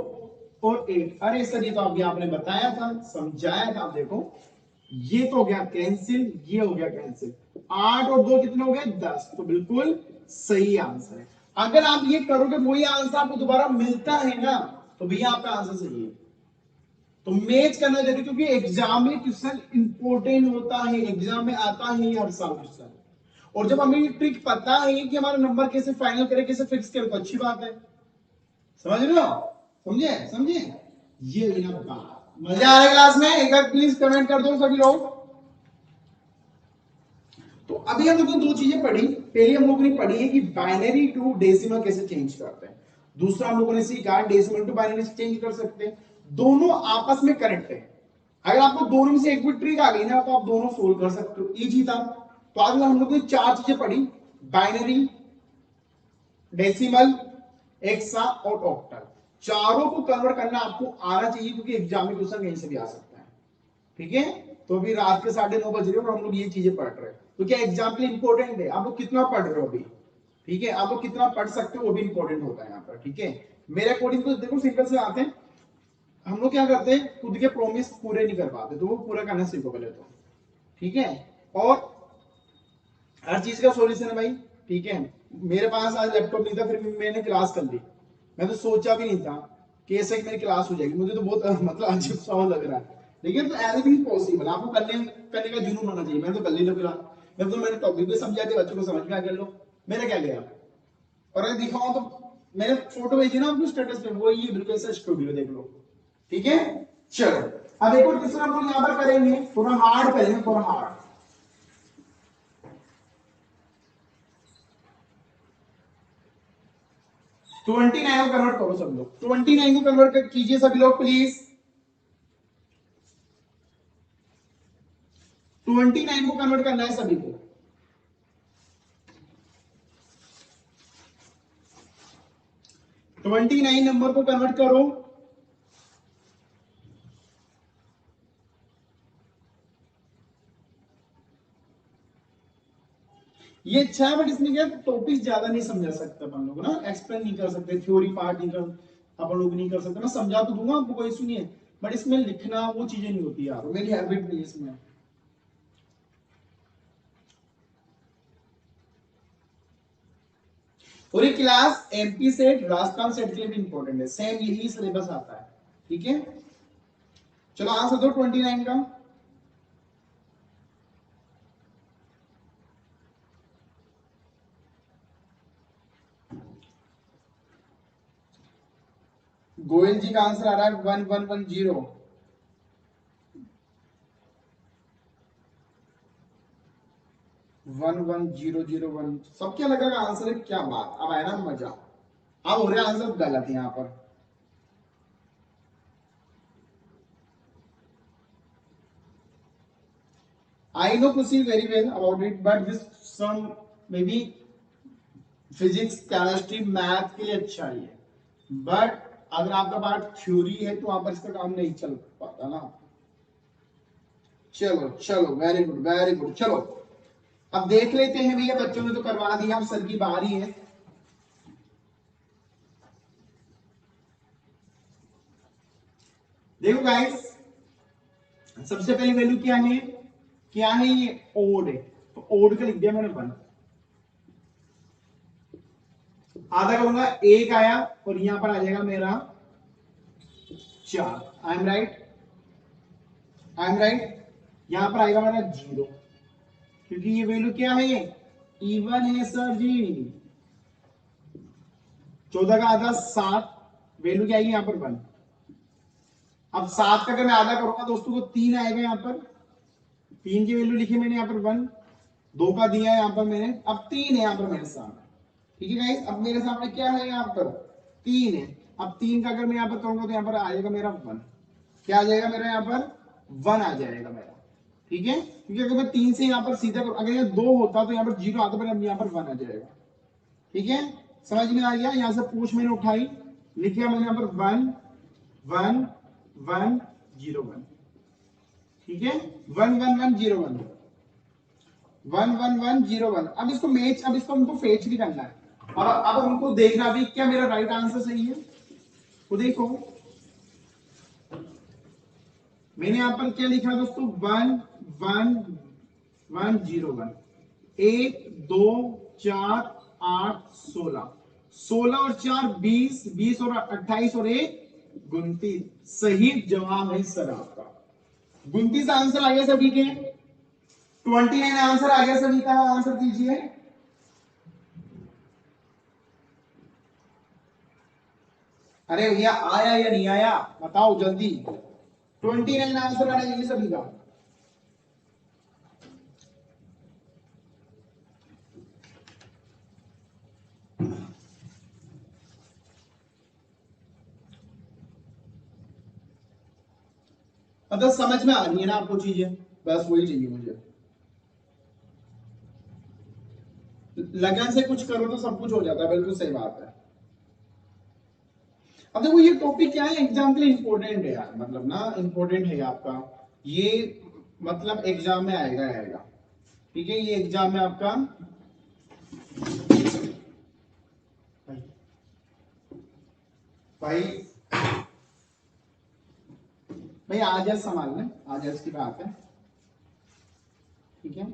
और 8। अरे सर ये तो अभी आपने बताया था, समझाया था। देखो ये तो हो गया कैंसिल, ये हो गया कैंसिल। 8 और 2 कितने हो गए 10। तो बिल्कुल सही आंसर है। अगर आप ये करोगे वही आंसर आपको दोबारा मिलता है ना, तो भैया आपका आंसर सही है। तो मैच करना जरूरी, क्योंकि एग्जाम में क्वेश्चन इंपॉर्टेंट होता है, एग्जाम में आता है हर साल क्वेश्चन। और जब हमें ट्रिक पता है कि हमारा नंबर कैसे फाइनल करें, कैसे फिक्स करें, तो अच्छी बात है। समझ रहे हो? समझे समझे? ये लेना बात। मजा आ रहा है क्लास में? एक बार प्लीज कमेंट कर दो सभी लोग। तो अभी हम लोग ने दो चीजें पढ़ी। पहले हम लोगों ने पढ़ी है कि बाइनरी टू डेसिमल कैसे चेंज करते हैं। दूसरा हम लोगों ने सीखा डेसिमल टू बाइनरी से चेंज कर सकते हैं। दोनों आपस में कनेक्ट है। अगर आपको दोनों में से एक भी ट्रिक आ गई ना तो आप दोनों सोल्व कर सकते हो, इजी था। तो आज हम लोग ने चार चीजें पढ़ी, बाइनरी, डेसिमल, एक्सा और ऑक्टल। चारों को कन्वर्ट करना आपको आना चाहिए, क्योंकि एग्जाम में क्वेश्चन कहीं से भी आ सकता है। ठीक है? तो अभी रात के 9:30 बज रहे हो और हम लोग ये चीजें पढ़ रहे हैं, तो क्या एग्जाम के लिए इंपॉर्टेंट है। आप लोग कितना पढ़ रहे हो अभी? ठीक है, आप लोग कितना पढ़ सकते हो वो भी इंपॉर्टेंट होता है यहाँ पर। ठीक है, मेरे अकॉर्डिंग तो देखो सिंपल से आते हैं। हम लोग क्या करते हैं, खुद के प्रॉमिस पूरे नहीं कर पाते, तो वो पूरा करना सीखो पहले तो। ठीक है, और हर चीज का सॉल्यूशन है भाई। ठीक है, मेरे पास आज लैपटॉप नहीं था, फिर मैंने क्लास कर ली। मैं तो सोचा भी नहीं था कि ऐसे मेरी क्लास हो जाएगी। मुझे तो बहुत मतलब अजीब सा लग रहा है, लेकिन तो एवरीथिंग पॉसिबल। आपको करने का जुनून होना चाहिए। मैं तो कर ली लो फिलहाल। मैं तो मैंने टॉपिक भी समझा दिया, बच्चों को समझ में आ गया। लो मेरा क्या गया। और अगर दिखाऊं तो मैंने फोटो भेजी ना आपको स्टेटस पे, वो ये बिल्कुल ऐसा स्टूडियो देख लो। ठीक है, चलो अब एक और क्वेश्चन हम लोग यहाँ पर करेंगे, थोड़ा हार्ड करेंगे, थोड़ा हार्ड। 29 को कन्वर्ट करो सब लोग, 29 को कन्वर्ट कीजिए सभी लोग प्लीज। 29 को कन्वर्ट करना है सभी को। 29 नंबर को कन्वर्ट करो। ये अच्छा है, बट इसमें क्या टॉपिक ज्यादा नहीं समझा सकते अपन लोग ना, एक्सप्लेन नहीं कर सकते, थ्योरी पार्ट नहीं कर अपन लोग नहीं कर सकते। मैं समझा तो दूंगा आपको, कोई इशू नहीं है, बट इसमें लिखना वो चीजें नहीं होती यार, मेरी हैबिट नहीं है इसमें। और ये class MP set Rajasthan set के लिए भी इंपॉर्टेंट है, सेम यही सिलेबस आता है। ठीक है, चलो आंसर दो 29 का। गोयल जी का आंसर आ रहा है 1110। 11001। सबके अलग अलग आंसर है, क्या बात। अब आया ना मजा। अब हो रहा आंसर गलत है यहाँ पर। I know Kusi very well about it, but this some maybe physics chemistry math के लिए अच्छा ही है, बट अगर आपका पार्ट थ्योरी है तो वहां पर इसका काम नहीं चल पाता ना। चलो चलो, वेरी गुड वेरी गुड। चलो अब देख लेते हैं भैया, बच्चों ने तो करवा दिया, अब सर की बारी है। देखो गाइस, सबसे पहली वैल्यू क्या है, क्या है ये ओड है, तो ओड का लिख दिया मैंने 1। आधा करूंगा 1 आया, और यहां पर आ जाएगा मेरा 4। I am right, I am right. यहां पर आएगा मेरा 0, क्योंकि ये वैल्यू क्या है, इवन है सर जी। 14 का आधा 7, वैल्यू क्या आएगी यहाँ पर 1। अब 7 का अगर मैं आधा करूंगा दोस्तों तो 3 आएगा यहाँ पर। 3 की वैल्यू लिखी मैंने यहाँ पर 1, 2 का दिया है यहाँ पर मैंने, अब 3 है यहाँ पर मेरे सामने। ठीक है गाइस, अब मेरे सामने क्या है यहाँ पर 3 है। अब 3 का अगर मैं यहाँ पर करूंगा तो यहाँ पर आ जाएगा मेरा 1। क्या आ जाएगा मेरा यहाँ पर 1 आ जाएगा मेरा। ठीक है, क्योंकि अगर मैं 3 से यहाँ पर सीधा अगर यहाँ 2 होता तो यहाँ पर 0 आता, पर यहाँ पर 1 आ जाएगा। ठीक है, समझ में आ गया। यहाँ से पूछ मैंने उठाई, लिखा मैंने यहाँ पर 1 1 1 0 1। ठीक है, 1 1 1 0 1 1 1 1 0 1। अब इसको मैच, अब इसको हमको फेच भी करना है। और अब हमको देखना भी क्या मेरा राइट आंसर सही है। तो देखो मैंने यहां पर क्या लिखा दोस्तों, 1 1 1 0 1। 1 2 4 8 16, 16 और 4 20, 20 और 28 और 1 29। सही जवाब है सर आपका 29 आंसर आ गया सभी के। 29 आंसर आ गया सभी का, आंसर दीजिए। अरे भैया आया या नहीं आया बताओ जल्दी। 29 आंसर आना चाहिए सभी का। मतलब समझ में आ रही है ना आपको चीजें, बस वही चाहिए मुझे। लगन से कुछ करो तो सब कुछ हो जाता है, बिल्कुल सही बात है। अब देखो ये टॉपिक क्या है, एग्जाम के लिए इंपॉर्टेंट है यार, मतलब ना इंपॉर्टेंट है आपका ये, मतलब एग्जाम में आएगा आएगा। ठीक है, ये एग्जाम में आपका भाई भाई आज संभाल लें, आज की बात है। ठीक है,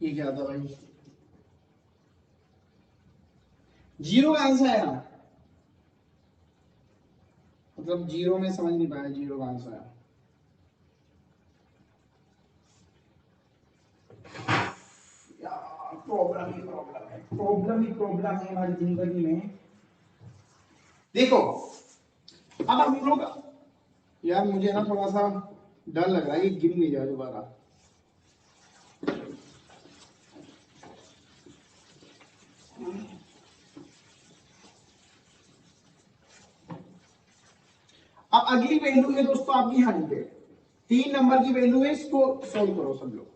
ये क्या था भाई, 0 का आंसर आया, मतलब 0 में समझ नहीं पाया, 0 का आंसर आया। प्रॉब्लम ही प्रॉब्लम है, प्रॉब्लम ही प्रॉब्लम है हमारी जिंदगी में। देखो अब हम लोग, यार मुझे ना थोड़ा सा डर लग रहा है ये गिर नहीं जाए दोबारा। अब अगली वैल्यू है दोस्तों आपकी 100, 3 नंबर की वैल्यू है, इसको सोल्व करो सब लोग।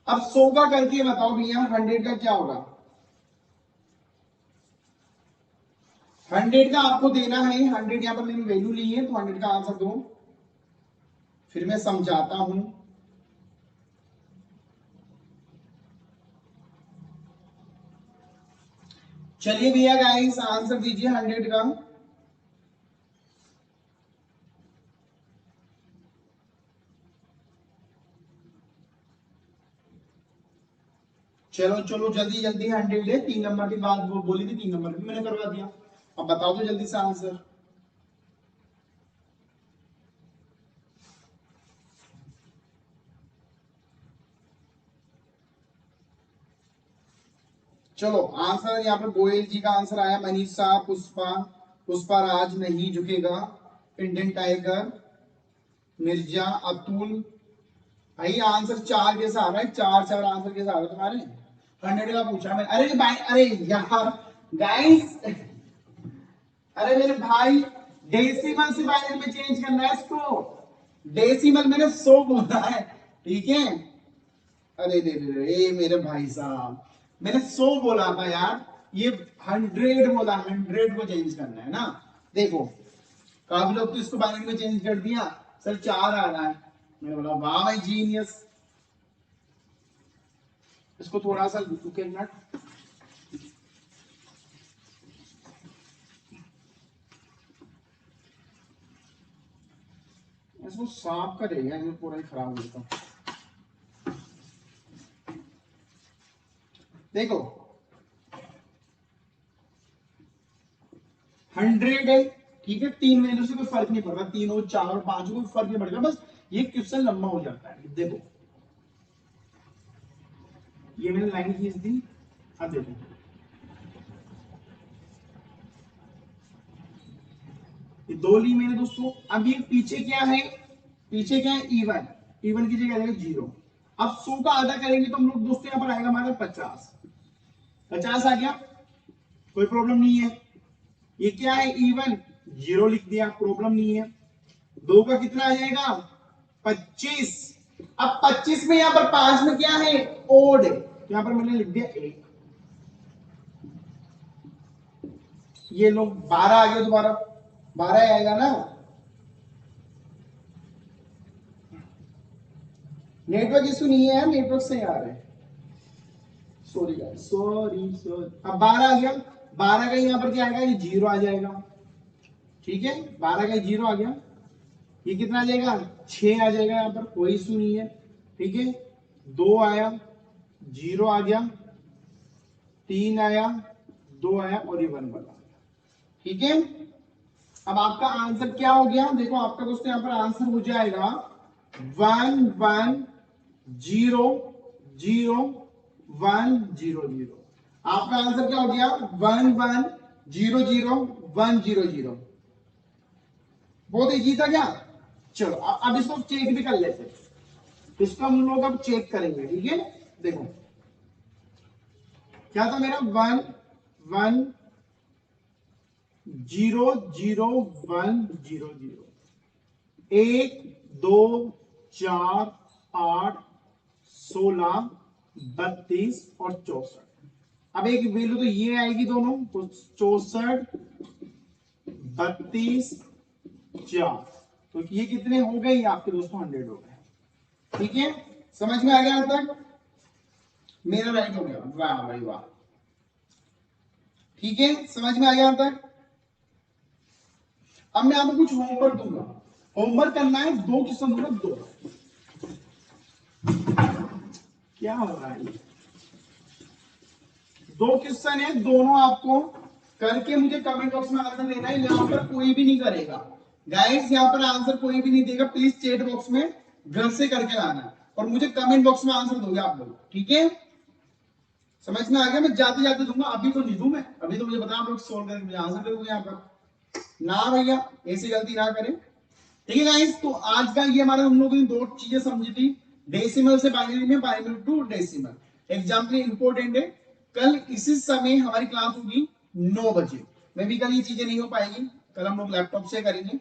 अब 100 का करके बताओ भैया 100 का क्या होगा। 100 का आपको देना है, 100 यहां पर मैंने वैल्यू ली है, तो 100 का आंसर दो, फिर मैं समझाता हूं। चलिए भैया गाइस आंसर दीजिए 100 का। चलो चलो जल्दी जल्दी 100 है, 3 नंबर की बात वो बोली थी, 3 नंबर भी मैंने करवा दिया। अब बताओ तो जल्दी से आंसर। चलो आंसर यहाँ पर गोयल जी का आंसर आया, मनीषा, पुष्पा, पुष्पा राज नहीं झुकेगा, इंडियन टाइगर, मिर्जा, अतुल। भाई आंसर 4 कैसा आ रहा है, 4 आंसर कैसा आ रहा है तुम्हारे। 100 का पूछा मैं, अरे भाई अरे यार गाइस, अरे मेरे भाई डेसिमल से बाइनरी में चेंज करना है इसको, डेसिमल मैंने 100 बोला है। ठीक है, अरे दे दे दे मेरे भाई साहब, मैंने 100 बोला था यार, ये 100 बोला, 100 को चेंज करना है ना। देखो काफी लोग तो इसको बाइनरी में चेंज कर दिया, सर 4 आ रहा है, मैंने बोला वाह भाई जीनियस। इसको थोड़ा सा रुके मिनट, इसको साफ करेगा, ये पूरा ही खराब हो जाता। देखो 100 है, ठीक है, 3 वैल्यू से कोई फर्क नहीं पड़ रहा, 3 और 4 और 5 कोई फर्क नहीं पड़ेगा, बस ये क्वेश्चन लंबा हो जाता है। देखो ये मैंने लाइन खींच दी, अब देखो ये 2 ली मैंने दोस्तों। अब ये पीछे क्या है, पीछे क्या है, इवन, इवन की जगह आ जाएगा 0। अब 100 का आधा करेंगे तो हम लोग दोस्तों यहाँ पर आएगा हमारा 50, 50 आ गया, कोई प्रॉब्लम नहीं है। ये क्या है, इवन, 0 लिख दिया, प्रॉब्लम नहीं है। 2 का कितना आ जाएगा, 25। अब 25 में यहाँ पर 5 में क्या है, ओड है, यहाँ पर मैंने लिख दिया 1। ये लोग 12 आ गया, दोबारा 12 आएगा ना। नेटवर्क इशू नहीं है यार, नेटवर्क से आ रहे हैं, सॉरी सॉरी सॉरी। अब 12 आ गया, 12 का यहाँ पर क्या आएगा, ये 0 आ जाएगा, ठीक है, 12 का 0 आ गया। ये कितना आ जाएगा, 6 आ जाएगा, यहाँ पर कोई इशू नहीं है, ठीक है। 2 आया, 0 आ गया, 3 आया, 2 आया और ये 1 बना, ठीक है। अब आपका आंसर क्या हो गया, देखो आपका दोस्तों यहाँ पर आंसर हो जाएगा 1 1 0 0 1 0 0। आपका आंसर क्या हो गया, 1 1 0 0 1 0 0। बहुत इजी था क्या। चलो अब इसको चेक भी कर लेते हैं, इसको हम लोग अब चेक करेंगे, ठीक है। देखो क्या था मेरा, 1 1 0 0 1 0 0, 1 2 4 8 16 32 और 64। अब एक वैल्यू तो ये आएगी दोनों, तो 64 32 4, तो ये कितने हो गए, आपके दोस्तों 100 हो गए, ठीक है। समझ में आ गया अब तक, मेरा राइट हो गया, वाह भाई वाह, ठीक है, समझ में आ गया अब तक। अब मैं आपको कुछ होमवर्क दूंगा, होमवर्क करना है, 2 क्वेश्चन दूंगा, 2। क्या हो रहा है, 2 क्वेश्चन है, दोनों आपको करके मुझे कमेंट बॉक्स में आंसर देना है। यहाँ पर कोई भी नहीं करेगा गाइस, यहाँ पर आंसर कोई भी नहीं देगा, प्लीज चैट बॉक्स में घर से करके लाना और मुझे कमेंट बॉक्स में आंसर दोगे आप लोग, ठीक है। समझ में आ गया, मैं जाते जाते दूंगा, अभी तो नहीं दूं मैं, अभी तो मुझे बता, आप लोग सोल्व करके मुझे आंसर दे दोगे यहाँ पर ना, भैया ऐसी गलती ना करें, ठीक है गाइस। तो आज का ये हमारा, हम लोगों ने 2 चीजें समझी थी, डेसिमल से बाइनरी में, बाइनरी टू डेसिमल। एग्जाम के लिए इंपॉर्टेंट है, कल इसी समय हमारी क्लास होगी 9 बजे। मैं भी कल ये चीजें नहीं हो पाएगी, कल हम लोग लैपटॉप से करेंगे।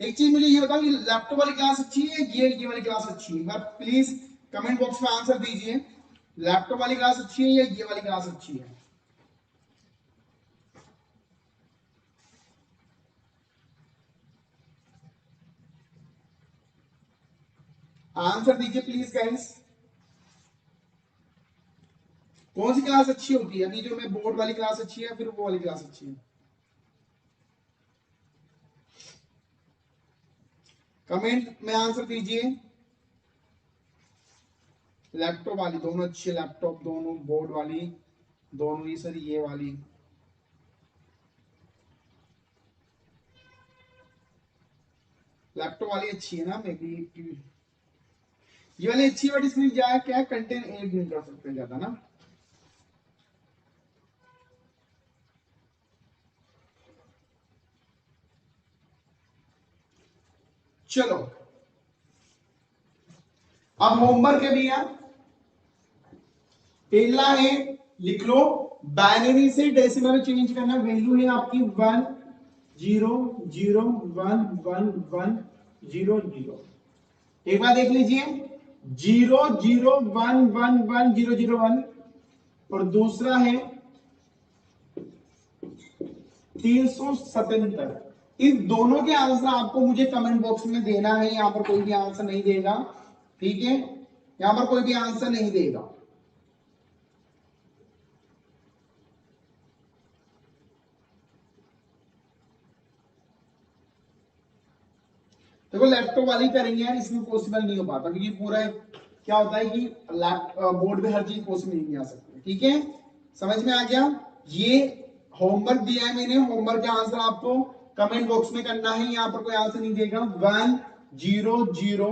एक चीज मुझे ये बताओ, कि लैपटॉप वाली क्लास अच्छी है, ये वाली क्लास अच्छी है, एक बार प्लीज कमेंट बॉक्स में आंसर दीजिए, लैपटॉप वाली क्लास अच्छी है या ये वाली क्लास अच्छी है। आंसर दीजिए प्लीज गाइस, कौन सी क्लास अच्छी होती है, अभी जो मैं बोर्ड वाली क्लास अच्छी है, फिर वो वाली क्लास अच्छी है। कमेंट में आंसर दीजिए। लैपटॉप वाली दोनों अच्छी है, लैपटॉप दोनों, बोर्ड वाली दोनों ही सर, ये वाली, लैपटॉप वाली अच्छी है ना, मे बी ये वाली अच्छी है, बट इसमें क्या कंटेंट ऐड नहीं कर सकते ज्यादा ना। चलो अब होमवर्क है भैया, पहला है लिख लो, बाइनरी से डेसिमल में चेंज करना, वैल्यू है आपकी 1 0 0 1 1 1 0 0। एक बार देख लीजिए, 0 0 1 1 1 0 0 1, और दूसरा है 377। इन दोनों के आंसर आपको मुझे कमेंट बॉक्स में देना है, यहां पर कोई भी आंसर नहीं देगा, ठीक है, यहां पर कोई भी आंसर नहीं देगा। देखो लैपटॉप वाली करेंगे यार, इसमें पॉसिबल नहीं हो पाता, क्योंकि पूरा क्या होता है कि बोर्ड पे हर चीज पॉसिबल नहीं आ सकती, ठीक है। समझ में आ गया, ये होमवर्क दिया है मैंने, होमवर्क का आंसर आपको कमेंट बॉक्स में करना है, यहाँ पर कोई आंसर नहीं देगा। 1 0 0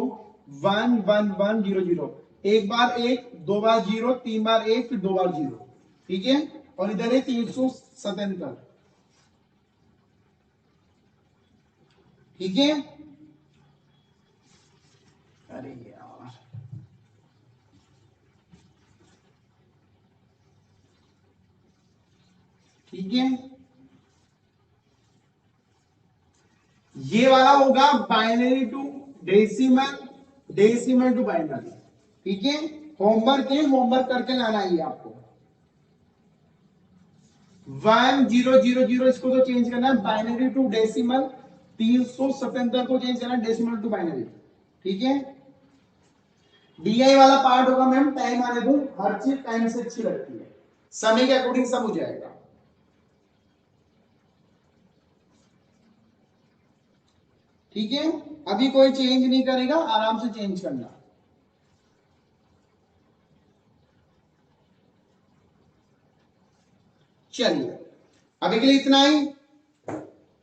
1 1 1 0 0, एक बार 1, 2 बार 0, 3 बार 1, फिर 2 बार 0, ठीक है। और इधर है 377, ठीक है। अरे यार, ठीक है, ये वाला होगा binary to decimal, decimal to binary. ठीक है, होमवर्क है, होमवर्क करके लाना है आपको। 1000 इसको तो चेंज करना है बाइनरी टू डेसिमल, 377 को चेंज करना है डेसिमल टू बाइनरी। ठीक है, डीआई वाला पार्ट होगा मैम, टाइम आने दो, हर चीज टाइम से अच्छी लगती है, समय के अकॉर्डिंग सब हो जाएगा। ठीक है, अभी कोई चेंज नहीं करेगा, आराम से चेंज करना। चलिए, अभी के लिए इतना ही।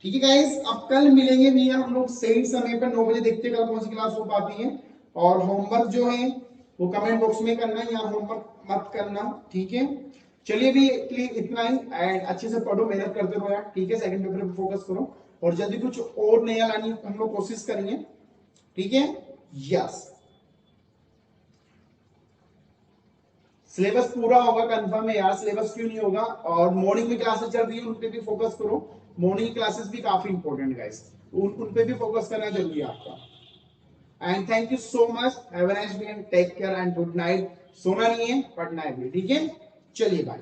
ठीक है गाइस, अब कल मिलेंगे भैया हम लोग सेम समय पर 9 बजे, देखते हैं कल कौन सी क्लास हो पाती है। और होमवर्क जो है वो कमेंट बॉक्स में करना, या होमवर्क मत करना। ठीक है, चलिए भी इतना ही, एंड अच्छे से पढ़ो, मेहनत करते रहो यार। ठीक है, सेकंड पेपर पे फोकस करो, और जल्दी कुछ और नया लाने हम लोग कोशिश करेंगे। ठीक है, यस, सिलेबस पूरा होगा कंफर्म है यार, सिलेबस क्यों नहीं होगा। और मॉर्निंग में क्लासेस चल रही है, उन पे भी फोकस करो, मॉर्निंग क्लासेस भी काफी इंपॉर्टेंट गाइस, उन पे भी फोकस करना जरूरी है आपका। And thank you so much, have a nice day, take care and good night. सोना नहीं है, पढ़ना है भी। ठीक है, चलिए बाय।